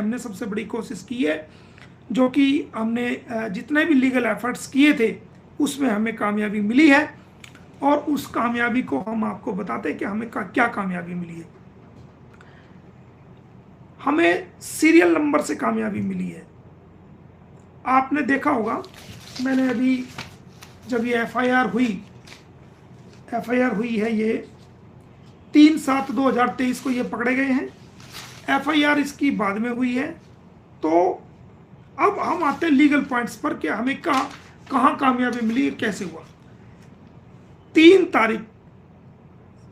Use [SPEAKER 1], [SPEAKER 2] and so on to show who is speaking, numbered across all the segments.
[SPEAKER 1] हमने सबसे बड़ी कोशिश की है, जो कि हमने जितने भी लीगल एफर्ट्स किए थे उसमें हमें कामयाबी मिली है, और उस कामयाबी को हम आपको बताते हैं कि हमें क्या कामयाबी मिली है। हमें सीरियल नंबर से कामयाबी मिली है। आपने देखा होगा, मैंने अभी जब ये एफआईआर हुई है, ये 3/7/2023 को ये पकड़े गए हैं। एफआईआर इसकी बाद में हुई है। तो अब हम आते हैं लीगल पॉइंट्स पर कि हमें कहाँ कामयाबी मिली, कैसे हुआ। 3 तारीख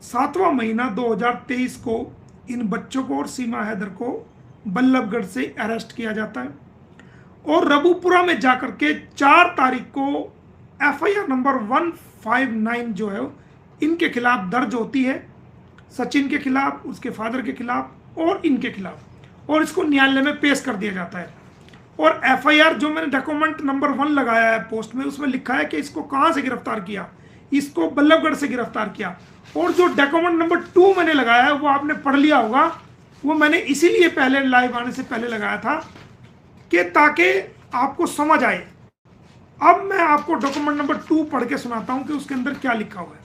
[SPEAKER 1] 7वां महीना 2023 को इन बच्चों को और सीमा हैदर को बल्लभगढ़ से अरेस्ट किया जाता है, और रबूपुरा में जाकर के 4 तारीख को एफआईआर नंबर 159 जो है इनके खिलाफ दर्ज होती है, सचिन के खिलाफ, उसके फादर के खिलाफ और इनके खिलाफ, और इसको न्यायालय में पेश कर दिया जाता है। और एफआईआर जो मैंने डॉक्यूमेंट नंबर 1 लगाया है पोस्ट में, उसमें लिखा है कि इसको कहाँ से गिरफ्तार किया, इसको बल्लभगढ़ से गिरफ्तार किया। और जो डॉक्यूमेंट नंबर 2 मैंने लगाया है वो आपने पढ़ लिया होगा, वो मैंने इसीलिए पहले लाइव आने से पहले लगाया था कि ताकि आपको समझ आए। अब मैं आपको डॉक्यूमेंट नंबर 2 पढ़ के सुनाता हूं कि उसके अंदर क्या लिखा हुआ है।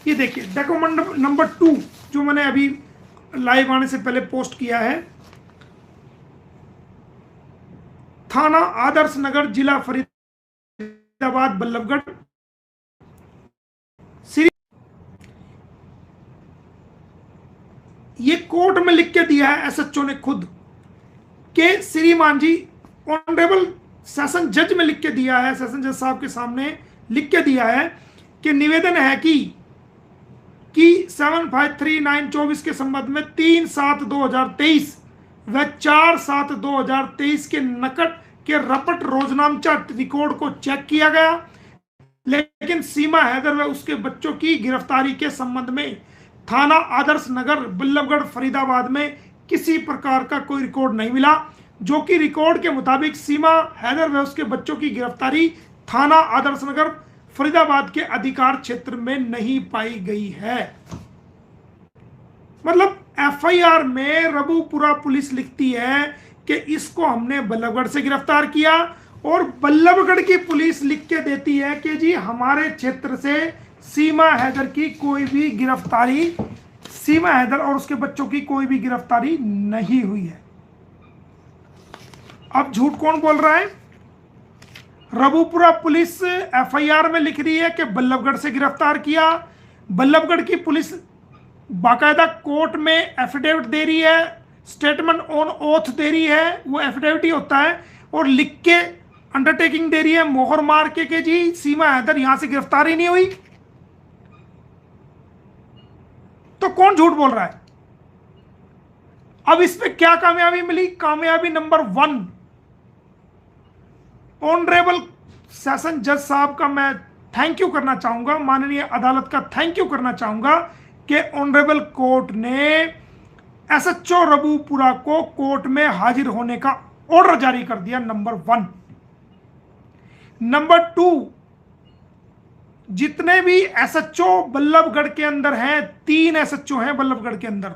[SPEAKER 1] ये देखिए डॉक्यूमेंट नंबर 2 जो मैंने अभी लाइव आने से पहले पोस्ट किया है। थाना आदर्श नगर, जिला फरीदाबाद, बल्लभगढ़। ये कोर्ट में लिख के दिया है एसएचओ ने खुद के, श्रीमान जी ऑनरेबल सेशन जज में लिख के दिया है, सेशन जज साहब के सामने लिख के दिया है कि निवेदन है कि 753924 के संबंध में 3/7/2023 व 4/7/2023 के नकद के रपट रोजनामचा रिकॉर्ड को चेक किया गया, लेकिन सीमा हैदर व उसके बच्चों की गिरफ्तारी के संबंध में थाना आदर्श नगर, बल्लभगढ़, फरीदाबाद में किसी प्रकार का कोई रिकॉर्ड नहीं मिला, जो कि रिकॉर्ड के मुताबिक सीमा हैदर व उसके बच्चों की गिरफ्तारी थाना आदर्श नगर, फरीदाबाद के अधिकार क्षेत्र में नहीं पाई गई है। मतलब एफआईआर में रबूपुरा पुलिस लिखती है कि इसको हमने बल्लभगढ़ से गिरफ्तार किया, और बल्लभगढ़ की पुलिस लिख के देती है कि जी हमारे क्षेत्र से सीमा हैदर की कोई भी गिरफ्तारी, सीमा हैदर और उसके बच्चों की कोई भी गिरफ्तारी नहीं हुई है। अब झूठ कौन बोल रहा है? रबूपुरा पुलिस एफआईआर में लिख रही है कि बल्लभगढ़ से गिरफ्तार किया। बल्लभगढ़ की पुलिस बाकायदा कोर्ट में एफिडेविट दे रही है, स्टेटमेंट ऑन ओथ दे रही है, वो एफिडेविट ही होता है, और लिख के अंडरटेकिंग दे रही है, मोहर मार के जी सीमा हैदर यहां से गिरफ्तार ही नहीं हुई। तो कौन झूठ बोल रहा है? अब इसमें क्या कामयाबी मिली? कामयाबी नंबर 1, ऑनरेबल सेशन जज साहब का मैं थैंक यू करना चाहूंगा, माननीय अदालत का थैंक यू करना चाहूंगा कि ऑनरेबल कोर्ट ने एसएचओ रबूपुरा को कोर्ट में हाजिर होने का ऑर्डर जारी कर दिया, नंबर 1। नंबर 2, जितने भी एसएचओ बल्लभगढ़ के अंदर हैं, 3 एसएचओ हैं बल्लभगढ़ के अंदर,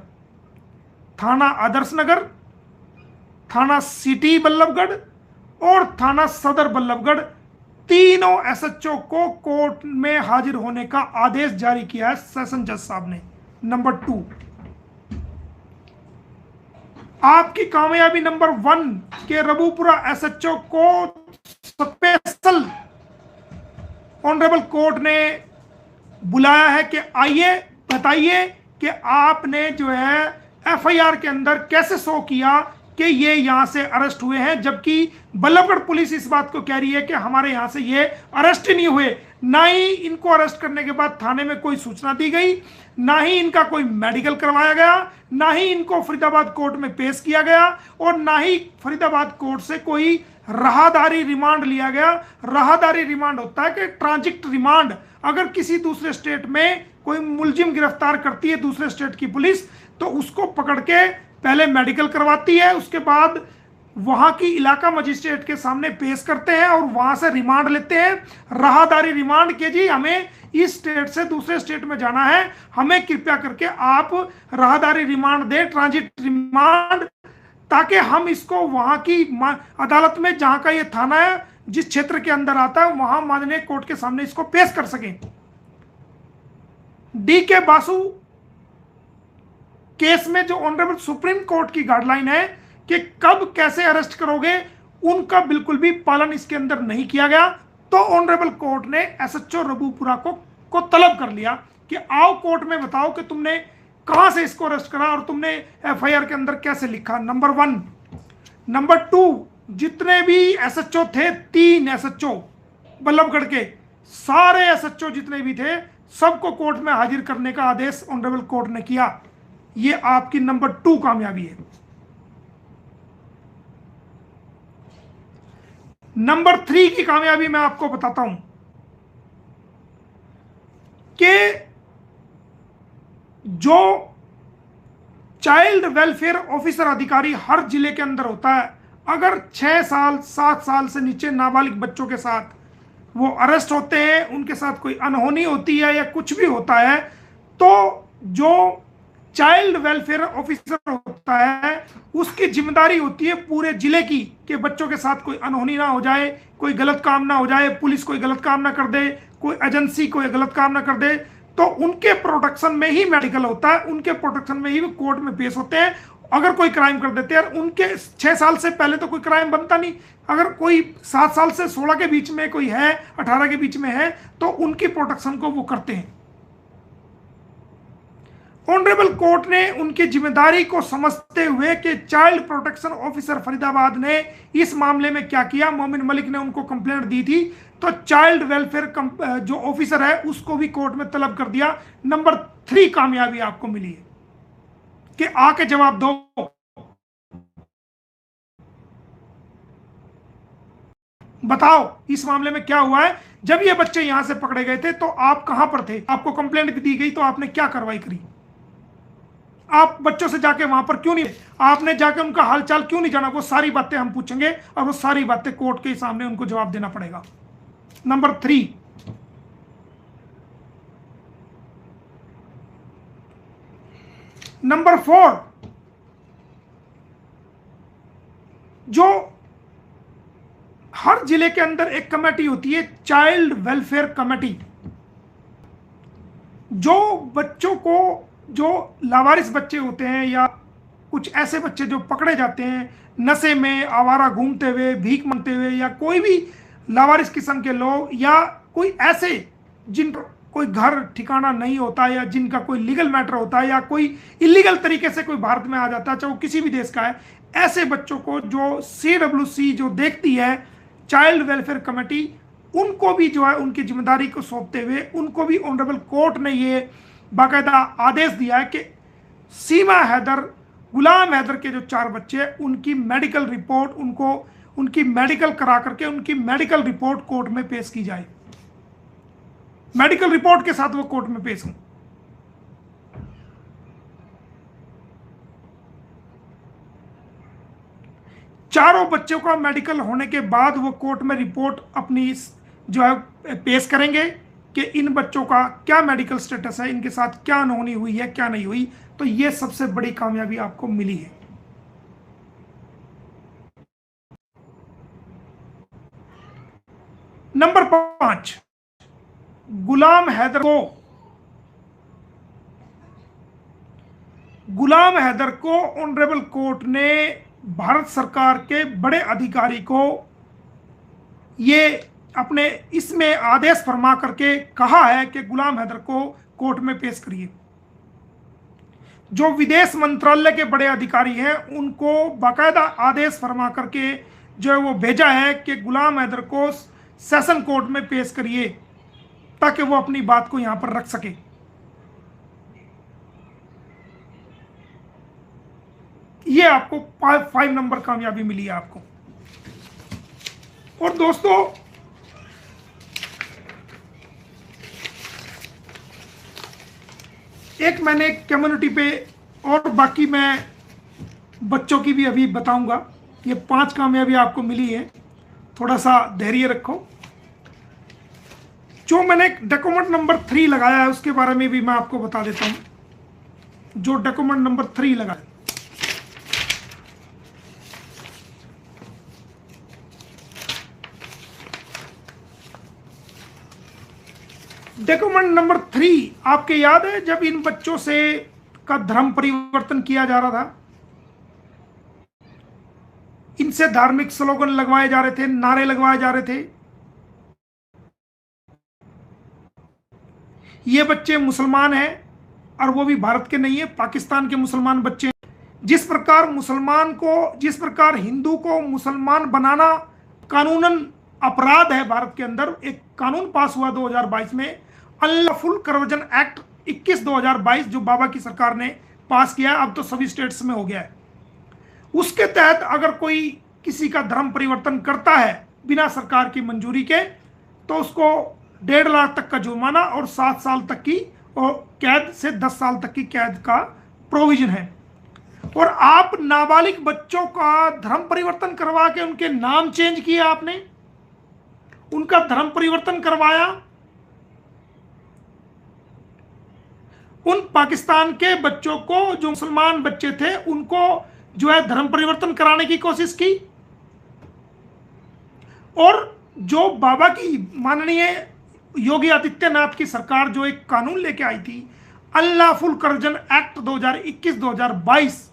[SPEAKER 1] थाना आदर्श नगर, थाना सिटी बल्लभगढ़ और थाना सदर बल्लभगढ़, तीनों एसएचओ को कोर्ट में हाजिर होने का आदेश जारी किया है सेशन जज साहब ने। नंबर 2, आपकी कामयाबी नंबर 1 के रबूपुरा एसएचओ को स्पेशल ऑनरेबल कोर्ट ने बुलाया है कि आइए बताइए कि आपने जो है एफआईआर के अंदर कैसे शो किया कि ये यहां से अरेस्ट हुए हैं, जबकि बल्लभगढ़ पुलिस इस बात को कह रही है कि हमारे यहां से ये अरेस्ट ही नहीं हुए। ना ही इनको अरेस्ट करने के बाद थाने में कोई सूचना दी गई, ना ही इनका कोई मेडिकल करवाया गया, ना ही इनको फरीदाबाद कोर्ट में पेश किया गया, और ना ही फरीदाबाद कोर्ट से कोई राहदारी रिमांड लिया गया। राहदारी रिमांड होता है कि ट्रांजिट रिमांड, अगर किसी दूसरे स्टेट में कोई मुलजिम गिरफ्तार करती है दूसरे स्टेट की पुलिस, तो उसको पकड़ के पहले मेडिकल करवाती है, उसके बाद वहां की इलाका मजिस्ट्रेट के सामने पेश करते हैं और वहां से रिमांड लेते हैं, राहदारी रिमांड के जी हमें इस स्टेट से दूसरे स्टेट में जाना है, हमें कृपया करके आप राहदारी रिमांड दें, ट्रांजिट रिमांड, ताकि हम इसको वहां की अदालत में, जहां का ये थाना है, जिस क्षेत्र के अंदर आता है, वहां माननीय कोर्ट के सामने इसको पेश कर सकें। डी के बासु केस में जो ऑनरेबल सुप्रीम कोर्ट की गाइडलाइन है कि कब कैसे अरेस्ट करोगे, उनका बिल्कुल भी पालन इसके अंदर नहीं किया गया। तो ऑनरेबल कोर्ट ने एसएचओ रघुपुरा को तलब कर लिया कि आओ कोर्ट में बताओ कि तुमने कहां से इसको अरेस्ट करा और तुमने एफआईआर के अंदर कैसे लिखा, नंबर 1। नंबर 2, जितने भी एसएचओ थे, 3 एसएचओ बल्लभगढ़ के, सारे एसएचओ जितने भी थे, सबको कोर्ट में हाजिर करने का आदेश ऑनरेबल कोर्ट ने किया। ये आपकी नंबर 2 कामयाबी है। नंबर 3 की कामयाबी मैं आपको बताता हूं कि जो चाइल्ड वेलफेयर ऑफिसर अधिकारी हर जिले के अंदर होता है, अगर 6 साल 7 साल से नीचे नाबालिग बच्चों के साथ वो अरेस्ट होते हैं, उनके साथ कोई अनहोनी होती है या कुछ भी होता है, तो जो चाइल्ड वेलफेयर ऑफिसर होता है उसकी जिम्मेदारी होती है पूरे जिले की कि बच्चों के साथ कोई अनहोनी ना हो जाए, कोई गलत काम ना हो जाए, पुलिस कोई गलत काम ना कर दे, कोई एजेंसी कोई गलत काम ना कर दे। तो उनके प्रोटेक्शन में ही मेडिकल होता है, उनके प्रोटेक्शन में ही वो कोर्ट में पेश होते हैं। अगर कोई क्राइम कर देते हैं, उनके 6 साल से पहले तो कोई क्राइम बनता नहीं, अगर कोई 7 साल से 16 के बीच में कोई है, 18 के बीच में है, तो उनकी प्रोटेक्शन को वो करते हैं। ऑनरेबल कोर्ट ने उनकी जिम्मेदारी को समझते हुए कि चाइल्ड प्रोटेक्शन ऑफिसर फरीदाबाद ने इस मामले में क्या किया, मोमिन मलिक ने उनको कंप्लेंट दी थी, तो चाइल्ड वेलफेयर जो ऑफिसर है उसको भी कोर्ट में तलब कर दिया। नंबर 3 कामयाबी आपको मिली है कि आके जवाब दो, बताओ इस मामले में क्या हुआ है। जब ये बच्चे यहां से पकड़े गए थे तो आप कहां पर थे, आपको कंप्लेंट दी गई तो आपने क्या कार्रवाई करी, आप बच्चों से जाके वहां पर क्यों नहीं, आपने जाके उनका हालचाल क्यों नहीं जाना। वो सारी बातें हम पूछेंगे और वो सारी बातें कोर्ट के सामने उनको जवाब देना पड़ेगा। नंबर 3, नंबर 4, जो हर जिले के अंदर एक कमेटी होती है, चाइल्ड वेलफेयर कमेटी, जो बच्चों को, जो लावारिस बच्चे होते हैं या कुछ ऐसे बच्चे जो पकड़े जाते हैं नशे में, आवारा घूमते हुए, भीख मांगते हुए, या कोई भी लावारिस किस्म के लोग, या कोई ऐसे जिन कोई घर ठिकाना नहीं होता, या जिनका कोई लीगल मैटर होता है, या कोई इलीगल तरीके से कोई भारत में आ जाता है, चाहे वो किसी भी देश का है, ऐसे बच्चों को जो CWC जो देखती है, चाइल्ड वेलफेयर कमेटी, उनको भी जो है उनकी जिम्मेदारी को सौंपते हुए उनको भी ऑनरेबल कोर्ट ने ये बाकायदा आदेश दिया है कि सीमा हैदर, गुलाम हैदर के जो 4 बच्चे हैं, उनकी मेडिकल रिपोर्ट, उनको उनकी मेडिकल करा करके उनकी मेडिकल रिपोर्ट कोर्ट में पेश की जाए, मेडिकल रिपोर्ट के साथ वो कोर्ट में पेश हों। चारों बच्चों का मेडिकल होने के बाद वो कोर्ट में रिपोर्ट अपनी जो है पेश करेंगे कि इन बच्चों का क्या मेडिकल स्टेटस है, इनके साथ क्या अनहोनी हुई है, क्या नहीं हुई। तो ये सबसे बड़ी कामयाबी आपको मिली है। नंबर 5, गुलाम हैदर को ऑनरेबल कोर्ट ने भारत सरकार के बड़े अधिकारी को ये अपने इसमें आदेश फरमा करके कहा है कि गुलाम हैदर को कोर्ट में पेश करिए। जो विदेश मंत्रालय के बड़े अधिकारी हैं उनको बाकायदा आदेश फरमा करके जो है वो भेजा है कि गुलाम हैदर को सेशन कोर्ट में पेश करिए ताकि वो अपनी बात को यहां पर रख सके। ये आपको 5 नंबर कामयाबी मिली है आपको। और दोस्तों, एक मैंने कम्युनिटी पे, और बाकी मैं बच्चों की भी अभी बताऊंगा ये 5 कामयाबी आपको मिली है, थोड़ा सा धैर्य रखो। जो मैंने डॉक्यूमेंट नंबर 3 लगाया है उसके बारे में भी मैं आपको बता देता हूं। जो डॉक्यूमेंट नंबर 3 लगाया, डॉक्यूमेंट नंबर 3 आपके याद है जब इन बच्चों से का धर्म परिवर्तन किया जा रहा था, इनसे धार्मिक स्लोगन लगवाए जा रहे थे, नारे लगवाए जा रहे थे। ये बच्चे मुसलमान हैं और वो भी भारत के नहीं है, पाकिस्तान के मुसलमान बच्चे हैं। जिस प्रकार हिंदू को मुसलमान बनाना कानूनन अपराध है, भारत के अंदर एक कानून पास हुआ 2022 में, अनलॉफुल कन्वर्जन एक्ट 21/2022 जो बाबा की सरकार ने पास किया, अब तो सभी स्टेट्स में हो गया है। उसके तहत अगर कोई किसी का धर्म परिवर्तन करता है बिना सरकार की मंजूरी के, तो उसको 1.5 लाख तक का जुर्माना और 7 साल तक की और कैद से 10 साल तक की कैद का प्रोविजन है। और आप नाबालिग बच्चों का धर्म परिवर्तन करवा के उनके नाम चेंज किए, आपने उनका धर्म परिवर्तन करवाया। उन पाकिस्तान के बच्चों को, जो मुसलमान बच्चे थे, उनको जो है धर्म परिवर्तन कराने की कोशिश की। और जो बाबा की माननीय योगी आदित्यनाथ की सरकार जो एक कानून लेके आई थी, अनलॉफुल कन्वर्जन एक्ट 2021-2022,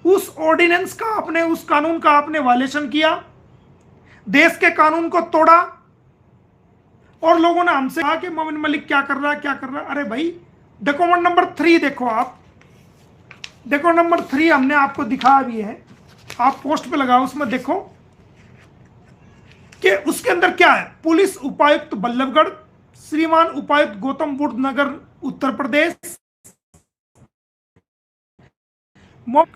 [SPEAKER 1] उस ऑर्डिनेंस का आपने, उस कानून का आपने वायलेशन किया, देश के कानून को तोड़ा। और लोगों ने हमसे कहा कि मोमिन मलिक क्या कर रहा है, क्या कर रहा है। अरे भाई, डॉक्यूमेंट नंबर 3 देखो आप, डॉक्यूमेंट नंबर 3 हमने आपको दिखाया भी है, आप पोस्ट पे लगाओ, उसमें देखो कि उसके अंदर क्या है। पुलिस उपायुक्त बल्लभगढ़, श्रीमान उपायुक्त गौतम बुद्ध नगर उत्तर प्रदेश,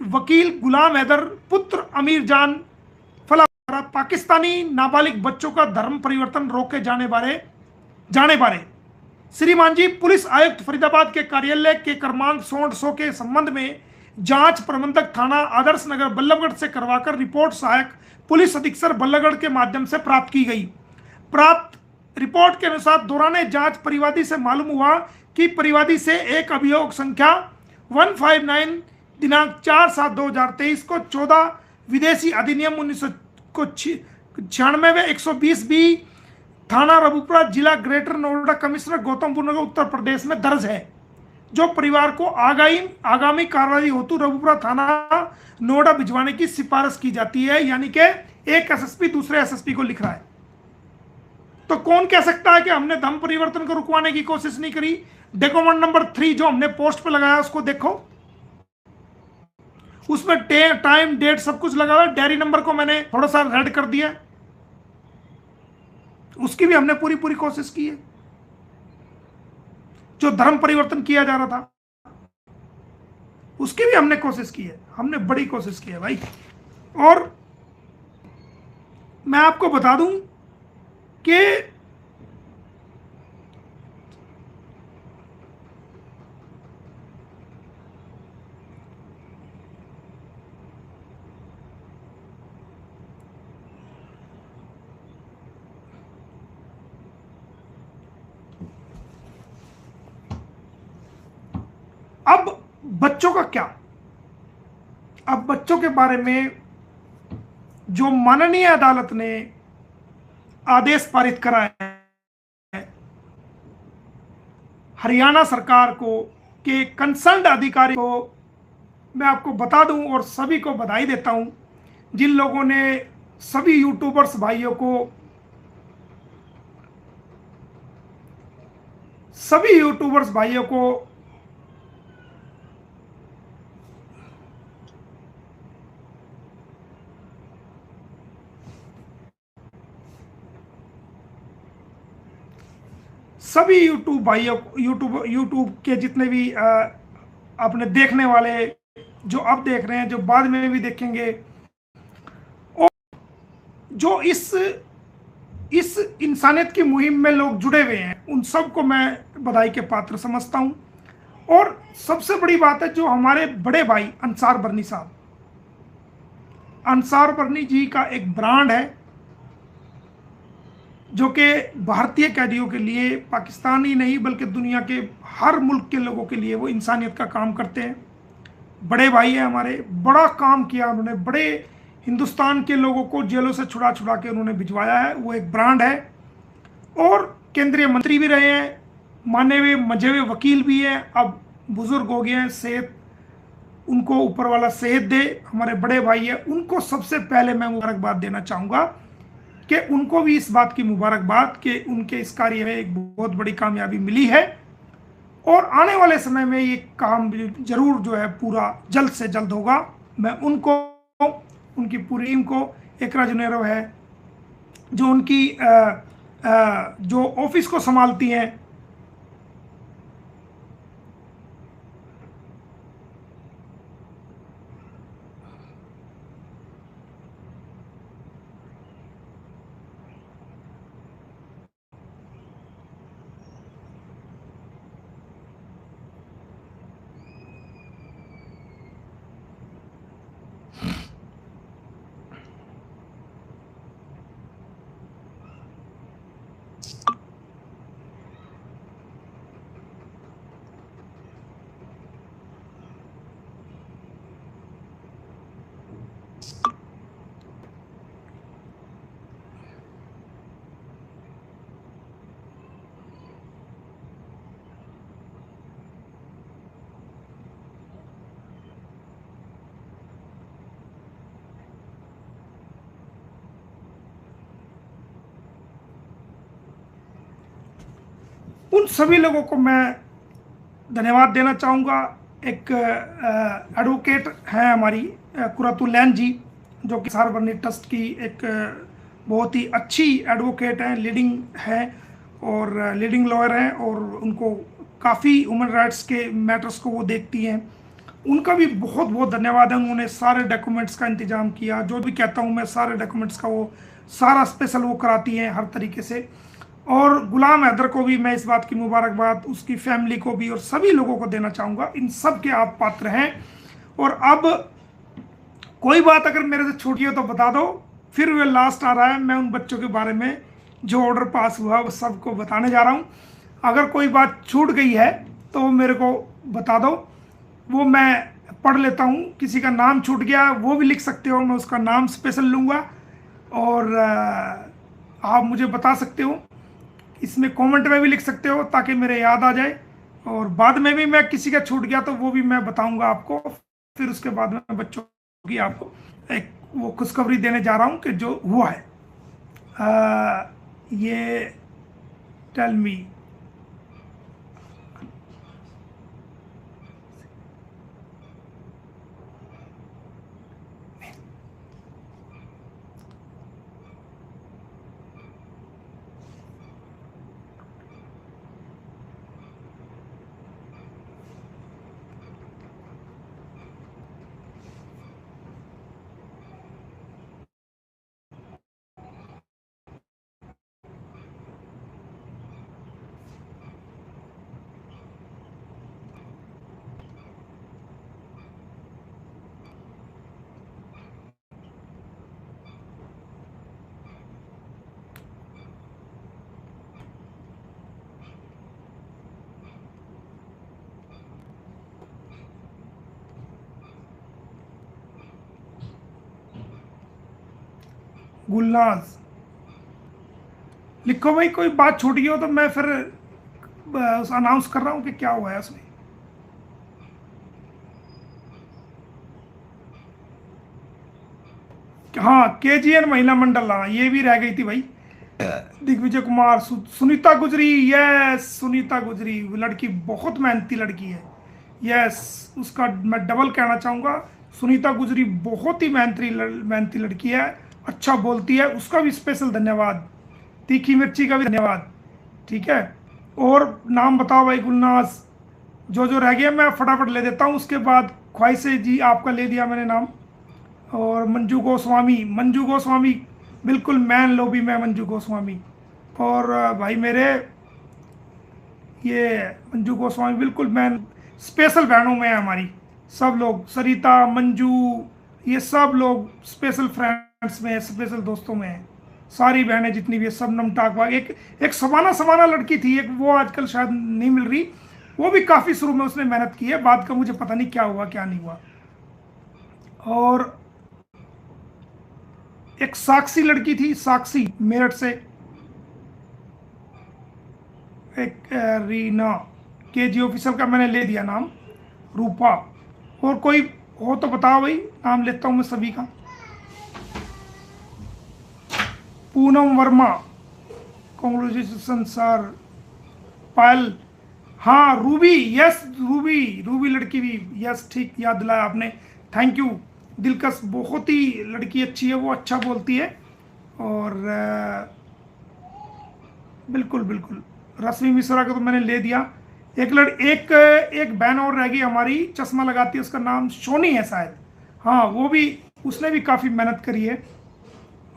[SPEAKER 1] वकील गुलाम हैदर पुत्र अमीर जान फला, पाकिस्तानी नाबालिग बच्चों का धर्म परिवर्तन रोके जाने बारे श्रीमान जी पुलिस आयुक्त फरीदाबाद के कार्यालय के क्रमांक 100 के संबंध में जांच प्रबंधक थाना आदर्श नगर बल्लभगढ़ से करवाकर रिपोर्ट सहायक पुलिस अधीक्षक बल्लभगढ़ के माध्यम से प्राप्त की गई। प्राप्त रिपोर्ट के अनुसार दौरान जांच परिवादी से मालूम हुआ कि परिवादी से एक अभियोग संख्या 159 दिनांक 4/7/2023 को 14 विदेशी अधिनियम 1996 में 120 बी थाना रबुपुरा जिला ग्रेटर नोएडा कमिश्नर गौतम बुद्ध नगर उत्तर प्रदेश में दर्ज है, जो परिवार को आगामी कार्रवाई हेतु रबुपुरा थाना नोएडा भिजवाने की सिफारिश की जाती है। यानी कि एक एसएसपी दूसरे एसएसपी को लिख रहा है। तो कौन कह सकता है कि हमने धर्म परिवर्तन को रुकवाने की कोशिश नहीं करी। डॉक्यूमेंट नंबर 3 जो हमने पोस्ट पे लगाया उसको देखो, उसमें टाइम डेट सब कुछ लगा हुआ है। डायरी नंबर को मैंने थोड़ा सा रेड कर दिया, उसकी भी हमने पूरी कोशिश की है। जो धर्म परिवर्तन किया जा रहा था उसकी भी हमने कोशिश की है, हमने बड़ी कोशिश की है भाई। और मैं आपको बता दूं कि अब बच्चों का क्या, अब बच्चों के बारे में जो माननीय अदालत ने आदेश पारित करा है हरियाणा सरकार को कि कंसर्न्ड अधिकारी को, मैं आपको बता दूं और सभी को बधाई देता हूं जिन लोगों ने, सभी यूट्यूबर्स भाइयों को, सभी यूट्यूबर्स भाइयों को सभी यूट्यूब भाइयों, यूट्यूब के जितने भी अपने देखने वाले, जो अब देख रहे हैं, जो बाद में भी देखेंगे, और जो इस इंसानियत की मुहिम में लोग जुड़े हुए हैं, उन सबको मैं बधाई के पात्र समझता हूं। और सबसे बड़ी बात है जो हमारे बड़े भाई अंसार बरनी साहब, अंसार बरनी जी का एक ब्रांड है जो कि भारतीय कैदियों के लिए, पाकिस्तानी नहीं बल्कि दुनिया के हर मुल्क के लोगों के लिए वो इंसानियत का काम करते हैं। बड़े भाई हैं हमारे, बड़ा काम किया उन्होंने, बड़े हिंदुस्तान के लोगों को जेलों से छुड़ा छुड़ा के उन्होंने भिजवाया है। वो एक ब्रांड है और केंद्रीय मंत्री भी रहे हैं, माने हुए मजे हुए वकील भी हैं। अब बुजुर्ग हो गए हैं, सेहत उनको ऊपर वाला सेहत दे। हमारे बड़े भाई है, उनको सबसे पहले मैं मुबारकबाद देना चाहूँगा कि उनको भी इस बात की मुबारकबाद कि उनके इस कार्य में एक बहुत बड़ी कामयाबी मिली है और आने वाले समय में ये काम जरूर जो है पूरा जल्द से जल्द होगा। मैं उनको, उनकी पूरी टीम को, एकरा जुनेरो है जो उनकी जो ऑफिस को संभालती हैं, उन सभी लोगों को मैं धन्यवाद देना चाहूँगा। एक एडवोकेट हैं हमारी कुरातुलैन जी, जो कि अंसार बरनी ट्रस्ट की एक बहुत ही अच्छी एडवोकेट हैं, लीडिंग है और लीडिंग लॉयर हैं और उनको काफ़ी ह्यूमन राइट्स के मैटर्स को वो देखती हैं। उनका भी बहुत बहुत धन्यवाद है। उन्होंने सारे डॉक्यूमेंट्स का इंतजाम किया, जो भी कहता हूँ मैं सारे डॉक्यूमेंट्स का वो सारा स्पेशल वो कराती हैं हर तरीके से। और गुलाम हैदर को भी मैं इस बात की मुबारकबाद उसकी फैमिली को भी और सभी लोगों को देना चाहूँगा। इन सब के आप पात्र हैं। और अब कोई बात अगर मेरे से छूटी हो तो बता दो, फिर वे लास्ट आ रहा है, मैं उन बच्चों के बारे में जो ऑर्डर पास हुआ वो सबको बताने जा रहा हूँ। अगर कोई बात छूट गई है तो मेरे को बता दो, वो मैं पढ़ लेता हूँ। किसी का नाम छूट गया वो भी लिख सकते हो, मैं उसका नाम स्पेशल लूँगा और आप मुझे बता सकते हो, इसमें कमेंट में भी लिख सकते हो ताकि मेरे याद आ जाए। और बाद में भी मैं किसी का छूट गया तो वो भी मैं बताऊंगा आपको। फिर उसके बाद में बच्चों की आपको एक वो खुशखबरी देने जा रहा हूँ कि जो हुआ है। ये टेल मी, गुलनाज लिखो भाई, कोई बात छूट गई हो तो मैं फिर अनाउंस कर रहा हूँ कि क्या हुआ है उसमें। हाँ, केजीएन महिला मंडल, हाँ ये भी रह गई थी भाई। दिग्विजय कुमार, सुनीता गुजरी, यस सुनीता गुजरी, वो लड़की बहुत मेहनती लड़की है। यस, उसका मैं डबल कहना चाहूँगा। सुनीता गुजरी बहुत ही मेहनती लड़की है, अच्छा बोलती है, उसका भी स्पेशल धन्यवाद। तीखी मिर्ची का भी धन्यवाद। ठीक है, और नाम बताओ भाई गुलनाज। जो रह गया मैं फटाफट ले देता हूँ, उसके बाद ख्वाहिशे जी आपका ले दिया मैंने नाम। और मंजू गोस्वामी बिल्कुल मैन लोबी में मंजू गोस्वामी। और भाई मेरे ये मंजू गोस्वामी बिल्कुल मैन, स्पेशल बहनों में है हमारी सब लोग, सरिता, मंजू, ये सब लोग स्पेशल फ्रेंड्स में, स्पेशल दोस्तों में हैं। सारी बहनें जितनी भी है सब नमटाक बाग। एक एक सवाना सवाना लड़की थी एक, वो आजकल शायद नहीं मिल रही। वो भी काफ़ी शुरू में उसने मेहनत की है, बाद का मुझे पता नहीं क्या हुआ क्या नहीं हुआ। और एक साक्षी लड़की थी, साक्षी मेरठ से। एक रीना, केजी ऑफिसर का मैंने ले दिया नाम। रूपा। और कोई हो तो बताओ भाई, नाम लेता हूँ मैं सभी का। Poonam Verma, congratulation sir. पायल, हाँ रूबी, यस रूबी, रूबी लड़की भी, यस ठीक याद दिलाया आपने, थैंक यू। दिलकश, बहुत ही लड़की अच्छी है वो, अच्छा बोलती है। और बिल्कुल बिल्कुल। रश्मि मिश्रा को तो मैंने ले दिया। एक बहन और रह गई हमारी, चश्मा लगाती है, उसका नाम सोनी है शायद। हाँ वो भी, उसने भी काफ़ी मेहनत करी है।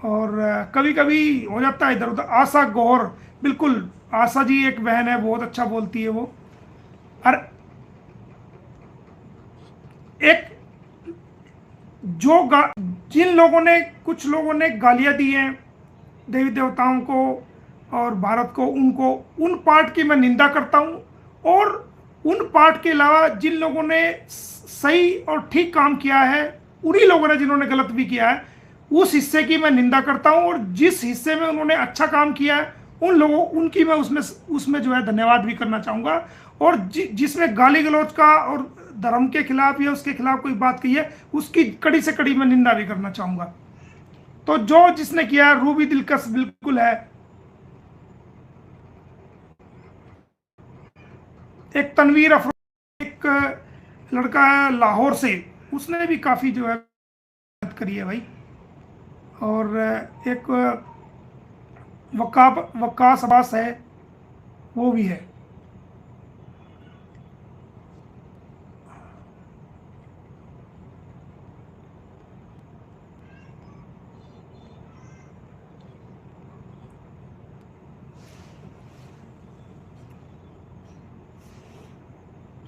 [SPEAKER 1] और कभी कभी हो जाता है इधर उधर। आशा गौर, बिल्कुल, आशा जी एक बहन है, बहुत अच्छा बोलती है वो। और एक जो जिन लोगों ने, कुछ लोगों ने गालियां दी हैं देवी देवताओं को और भारत को, उनको, उन पार्ट की मैं निंदा करता हूं। और उन पार्ट के अलावा जिन लोगों ने सही और ठीक काम किया है, उन्हीं लोगों ने जिन्होंने गलत भी किया है, उस हिस्से की मैं निंदा करता हूं। और जिस हिस्से में उन्होंने अच्छा काम किया है, उन लोगों, उनकी मैं उसमें उसमें जो है धन्यवाद भी करना चाहूंगा। और जिसमें गाली गलौज का और धर्म के खिलाफ या उसके खिलाफ कोई बात कही है, उसकी कड़ी से कड़ी मैं निंदा भी करना चाहूंगा। तो जो जिसने किया है, रूबी दिलकश बिल्कुल है। एक तनवीर अफरोज, एक लड़का है लाहौर से, उसने भी काफ़ी जो है मदद करी है भाई। और एक वक्कास अब्बास है, वो भी है।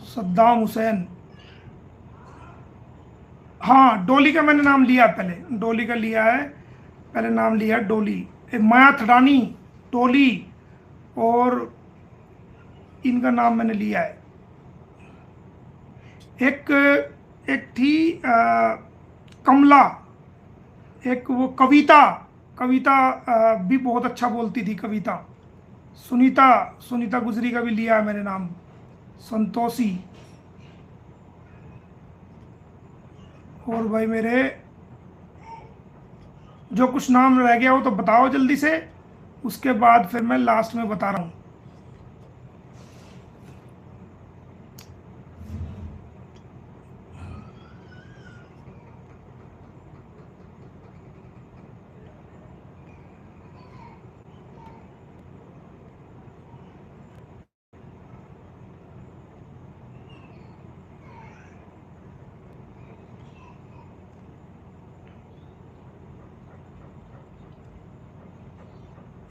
[SPEAKER 1] सद्दाम हुसैन, हाँ डोली का मैंने नाम लिया, पहले डोली का लिया है, पहले नाम लिया डोली। माया थडानी, डोली, और इनका नाम मैंने लिया है। एक एक थी कमला, एक वो कविता, कविता भी बहुत अच्छा बोलती थी कविता। सुनीता, सुनीता गुजरी का भी लिया है मैंने नाम। संतोषी। और भाई मेरे, जो कुछ नाम रह गया हो तो बताओ जल्दी से, उसके बाद फिर मैं लास्ट में बता रहा हूँ।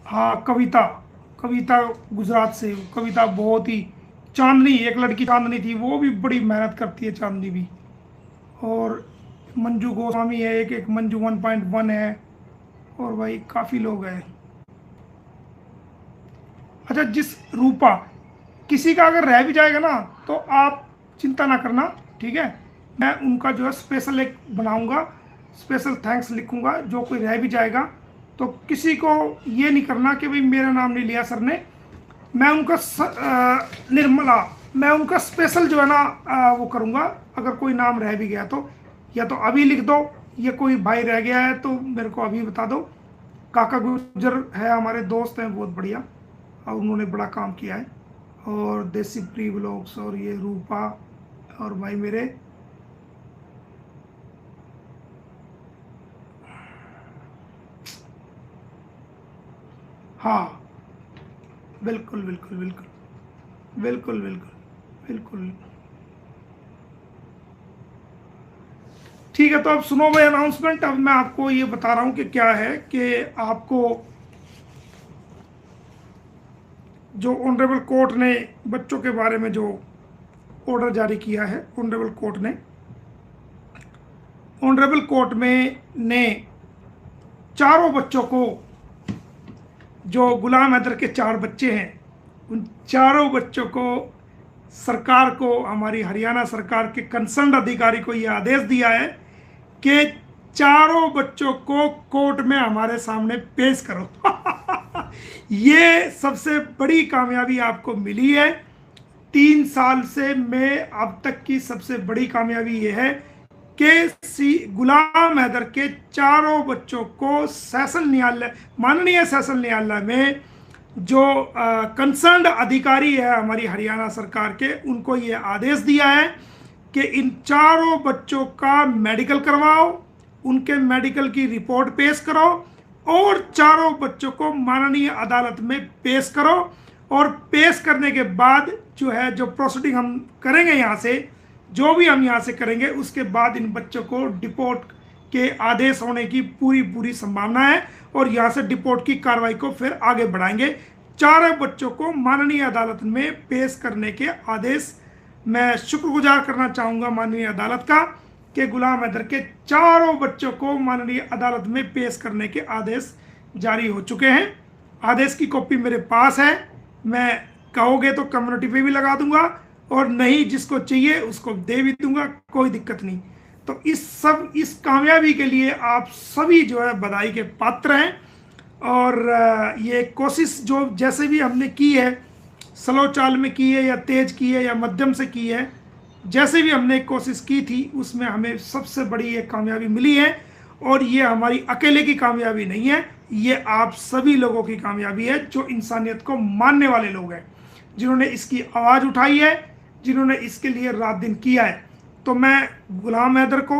[SPEAKER 1] हाँ कविता, कविता गुजरात से, कविता बहुत ही, चांदनी, एक लड़की चांदनी थी, वो भी बड़ी मेहनत करती है चांदनी भी। और मंजू गोस्वामी है, एक मंजू 1.1 है। और भाई काफ़ी लोग हैं। अच्छा, जिस रूपा, किसी का अगर रह भी जाएगा ना, तो आप चिंता ना करना, ठीक है। मैं उनका जो है स्पेशल एक बनाऊंगा, स्पेशल थैंक्स लिखूंगा। जो कोई रह भी जाएगा तो किसी को ये नहीं करना कि भाई मेरा नाम नहीं लिया सर ने। मैं उनका निर्मला, मैं उनका स्पेशल जो है ना वो करूंगा। अगर कोई नाम रह भी गया तो या तो अभी लिख दो, ये कोई भाई रह गया है तो मेरे को अभी बता दो। काका गुजर है, हमारे दोस्त हैं बहुत बढ़िया, और उन्होंने बड़ा काम किया है। और देसी प्री ब्लॉग्स, और ये रूपा, और भाई मेरे, हाँ बिल्कुल बिल्कुल बिल्कुल बिल्कुल बिल्कुल बिल्कुल। ठीक है, तो अब सुनो भाई अनाउंसमेंट। अब मैं आपको ये बता रहा हूँ कि क्या है, कि आपको जो ऑनरेबल कोर्ट ने बच्चों के बारे में जो ऑर्डर जारी किया है, ऑनरेबल कोर्ट ने, ऑनरेबल कोर्ट में ने चारों बच्चों को, जो गुलाम हैदर के 4 बच्चे हैं, उन चारों बच्चों को सरकार को, हमारी हरियाणा सरकार के कंसर्न अधिकारी को यह आदेश दिया है कि चारों बच्चों को कोर्ट में हमारे सामने पेश करो। ये सबसे बड़ी कामयाबी आपको मिली है 3 साल से। में अब तक की सबसे बड़ी कामयाबी ये है कि गुलाम हैदर के चारों बच्चों को सेशन न्यायालय, माननीय सेशन न्यायालय में जो कंसर्न्ड अधिकारी है हमारी हरियाणा सरकार के, उनको ये आदेश दिया है कि इन चारों बच्चों का मेडिकल करवाओ, उनके मेडिकल की रिपोर्ट पेश करो और चारों बच्चों को माननीय अदालत में पेश करो। और पेश करने के बाद जो है, जो प्रोसीडिंग हम करेंगे यहाँ से, जो भी हम यहाँ से करेंगे, उसके बाद इन बच्चों को डिपोर्ट के आदेश होने की पूरी संभावना है और यहाँ से डिपोर्ट की कार्रवाई को फिर आगे बढ़ाएंगे। चारों बच्चों को माननीय अदालत में पेश करने के आदेश, मैं शुक्रगुजार करना चाहूँगा माननीय अदालत का कि गुलाम हैदर के चारों बच्चों को माननीय अदालत में पेश करने के आदेश जारी हो चुके हैं। आदेश की कॉपी मेरे पास है, मैं कहोगे तो कम्युनिटी पे भी लगा दूंगा और नहीं जिसको चाहिए उसको दे भी दूंगा, कोई दिक्कत नहीं। तो इस कामयाबी के लिए आप सभी जो है बधाई के पात्र हैं। और ये कोशिश जो जैसे भी हमने की है, स्लो चाल में की है या तेज की है या मध्यम से की है, जैसे भी हमने कोशिश की थी उसमें हमें सबसे बड़ी ये कामयाबी मिली है। और ये हमारी अकेले की कामयाबी नहीं है, ये आप सभी लोगों की कामयाबी है जो इंसानियत को मानने वाले लोग हैं, जिन्होंने इसकी आवाज़ उठाई है, जिन्होंने इसके लिए रात दिन किया है। तो मैं गुलाम हैदर को,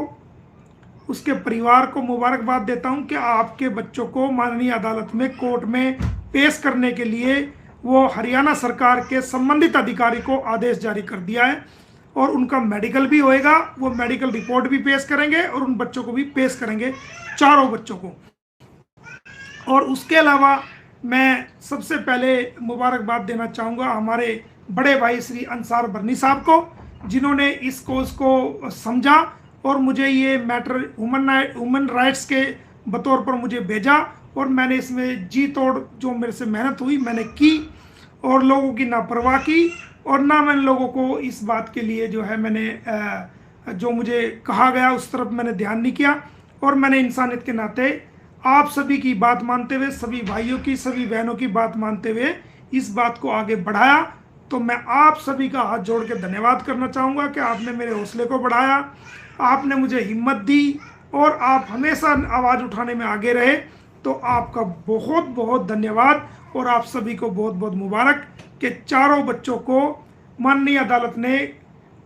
[SPEAKER 1] उसके परिवार को मुबारकबाद देता हूं कि आपके बच्चों को माननीय अदालत में, कोर्ट में पेश करने के लिए वो हरियाणा सरकार के संबंधित अधिकारी को आदेश जारी कर दिया है और उनका मेडिकल भी होएगा, वो मेडिकल रिपोर्ट भी पेश करेंगे और उन बच्चों को भी पेश करेंगे, चारों बच्चों को। और उसके अलावा मैं सबसे पहले मुबारकबाद देना चाहूँगा हमारे बड़े भाई श्री अंसार बर्नी साहब को, जिन्होंने इस कोर्स को समझा और मुझे ये मैटर ह्यूमन राइट्स के बतौर पर मुझे भेजा और मैंने इसमें जी तोड़ जो मेरे से मेहनत हुई मैंने की और लोगों की ना परवाह की और ना मैंने लोगों को इस बात के लिए जो है मैंने जो मुझे कहा गया उस तरफ मैंने ध्यान नहीं किया। और मैंने इंसानियत के नाते आप सभी की बात मानते हुए, सभी भाइयों की, सभी बहनों की बात मानते हुए इस बात को आगे बढ़ाया। तो मैं आप सभी का हाथ जोड़ के धन्यवाद करना चाहूँगा कि आपने मेरे हौसले को बढ़ाया, आपने मुझे हिम्मत दी और आप हमेशा आवाज़ उठाने में आगे रहे। तो आपका बहुत बहुत धन्यवाद और आप सभी को बहुत बहुत मुबारक कि चारों बच्चों को माननीय अदालत ने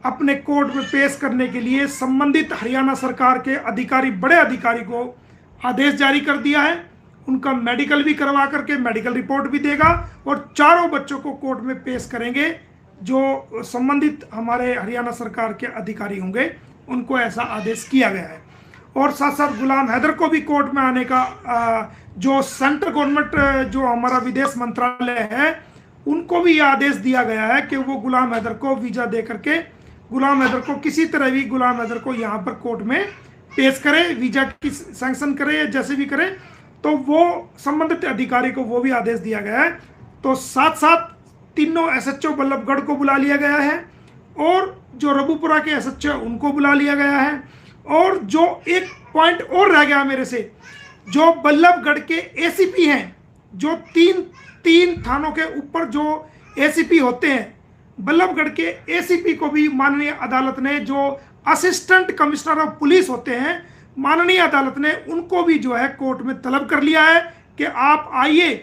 [SPEAKER 1] अपने कोर्ट में पेश करने के लिए संबंधित हरियाणा सरकार के अधिकारी, बड़े अधिकारी को आदेश जारी कर दिया है। उनका मेडिकल भी करवा करके मेडिकल रिपोर्ट भी देगा और चारों बच्चों को कोर्ट में पेश करेंगे। जो संबंधित हमारे हरियाणा सरकार के अधिकारी होंगे उनको ऐसा आदेश किया गया है। और साथ साथ गुलाम हैदर को भी कोर्ट में आने का जो सेंट्रल गवर्नमेंट, जो हमारा विदेश मंत्रालय है, उनको भी यह आदेश दिया गया है कि वो गुलाम हैदर को वीज़ा दे करके गुलाम हैदर को किसी तरह भी गुलाम हैदर को यहाँ पर कोर्ट में पेश करे, वीज़ा की सैंक्शन करे या जैसे भी करे, तो वो संबंधित अधिकारी को वो भी आदेश दिया गया है। तो साथ साथ तीनों एसएचओ बल्लभगढ़ को बुला लिया गया है और जो रबुपुरा के एसएचओ उनको बुला लिया गया है। और जो एक पॉइंट और रह गया मेरे से, जो बल्लभगढ़ के एसीपी हैं, जो तीन थानों के ऊपर जो एसीपी होते हैं, बल्लभगढ़ के एसीपी को भी माननीय अदालत ने, जो असिस्टेंट कमिश्नर ऑफ पुलिस होते हैं, माननीय अदालत ने उनको भी जो है कोर्ट में तलब कर लिया है कि आप आइए,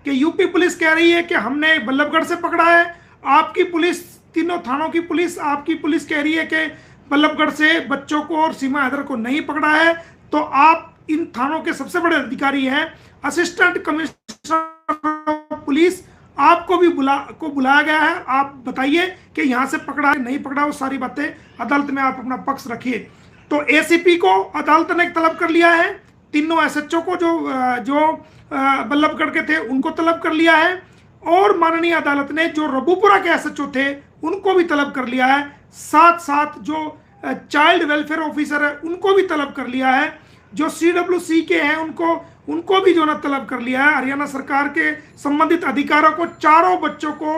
[SPEAKER 1] कि यूपी पुलिस कह रही है कि हमने बल्लभगढ़ से पकड़ा है, आपकी पुलिस, तीनों थानों की पुलिस, आपकी पुलिस कह रही है कि बल्लभगढ़ से बच्चों को और सीमा हैदर को नहीं पकड़ा है। तो आप इन थानों के सबसे बड़े अधिकारी हैं, असिस्टेंट कमिश्नर पुलिस, आपको भी बुलाया गया है। आप बताइए कि यहाँ से पकड़ा है नहीं पकड़ा, वो सारी बातें अदालत में आप अपना पक्ष रखिए। तो एसीपी को अदालत ने तलब कर लिया है, तीनों एसएचओ को जो बल्लभगढ़ के थे उनको तलब कर लिया है और माननीय अदालत ने जो रबुपुरा के एसएचओ थे उनको भी तलब कर लिया है। साथ साथ जो चाइल्ड वेलफेयर ऑफिसर है उनको भी तलब कर लिया है, जो CWC के हैं उनको भी जो ना तलब कर लिया है। हरियाणा सरकार के संबंधित अधिकारियों को, चारों बच्चों को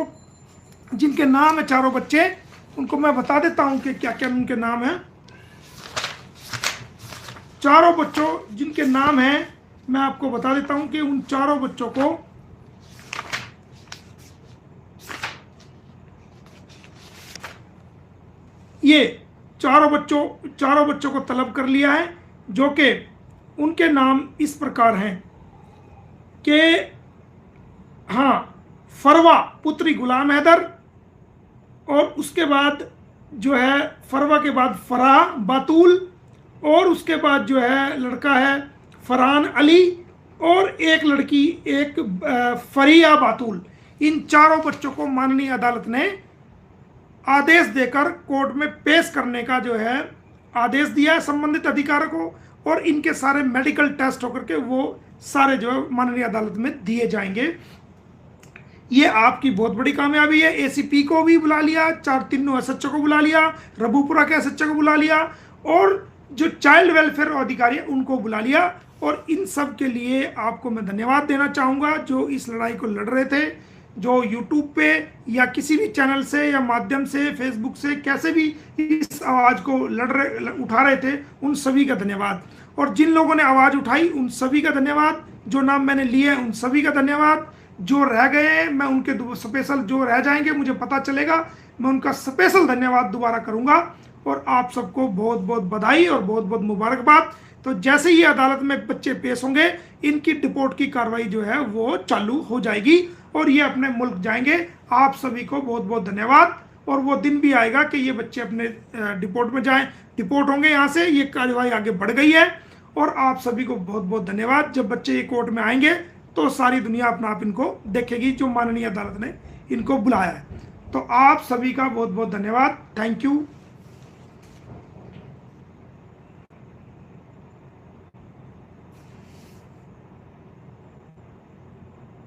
[SPEAKER 1] जिनके नाम है, चारों बच्चे, उनको मैं बता देता हूं कि क्या क्या उनके नाम है। चारों बच्चों जिनके नाम हैं मैं आपको बता देता हूं कि उन चारों बच्चों को ये चारों बच्चों को तलब कर लिया है, जो कि उनके नाम इस प्रकार हैं कि हाँ, फरवा पुत्री गुलाम हैदर, और उसके बाद जो है फरवा के बाद फराह बातूल, और उसके बाद जो है लड़का है फरहान अली, और एक लड़की एक फरिया बातूल। इन चारों बच्चों को माननीय अदालत ने आदेश देकर कोर्ट में पेश करने का जो है आदेश दिया है संबंधित अधिकारियों को, और इनके सारे मेडिकल टेस्ट होकर के वो सारे जो है माननीय अदालत में दिए जाएंगे। ये आपकी बहुत बड़ी कामयाबी है। ACP को भी बुला लिया, तीनों SHO को बुला लिया, रबूपुरा के SHO को बुला लिया, और जो चाइल्ड वेलफेयर अधिकारी है उनको बुला लिया। और इन सब के लिए आपको मैं धन्यवाद देना चाहूँगा जो इस लड़ाई को लड़ रहे थे, जो यूट्यूब पे या किसी भी चैनल से या माध्यम से, फेसबुक से, कैसे भी इस आवाज़ को उठा रहे थे, उन सभी का धन्यवाद। और जिन लोगों ने आवाज़ उठाई उन सभी का धन्यवाद, जो नाम मैंने लिए उन सभी का धन्यवाद। जो रह गए हैं मैं उनके स्पेशल, जो रह जाएंगे मुझे पता चलेगा, मैं उनका स्पेशल धन्यवाद दोबारा करूंगा। और आप सबको बहुत बहुत बधाई और बहुत बहुत मुबारकबाद। तो जैसे ही अदालत में बच्चे पेश होंगे, इनकी डिपोर्ट की कार्रवाई जो है वो चालू हो जाएगी और ये अपने मुल्क जाएंगे। आप सभी को बहुत बहुत धन्यवाद। और वो दिन भी आएगा कि ये बच्चे अपने डिपोर्ट में जाएं, डिपोर्ट होंगे यहाँ से। ये कार्रवाई आगे बढ़ गई है और आप सभी को बहुत बहुत धन्यवाद। जब बच्चे ये कोर्ट में आएंगे तो सारी दुनिया अपना आप इनको देखेगी, जो माननीय अदालत ने इनको बुलाया है। तो आप सभी का बहुत बहुत धन्यवाद। Thank you.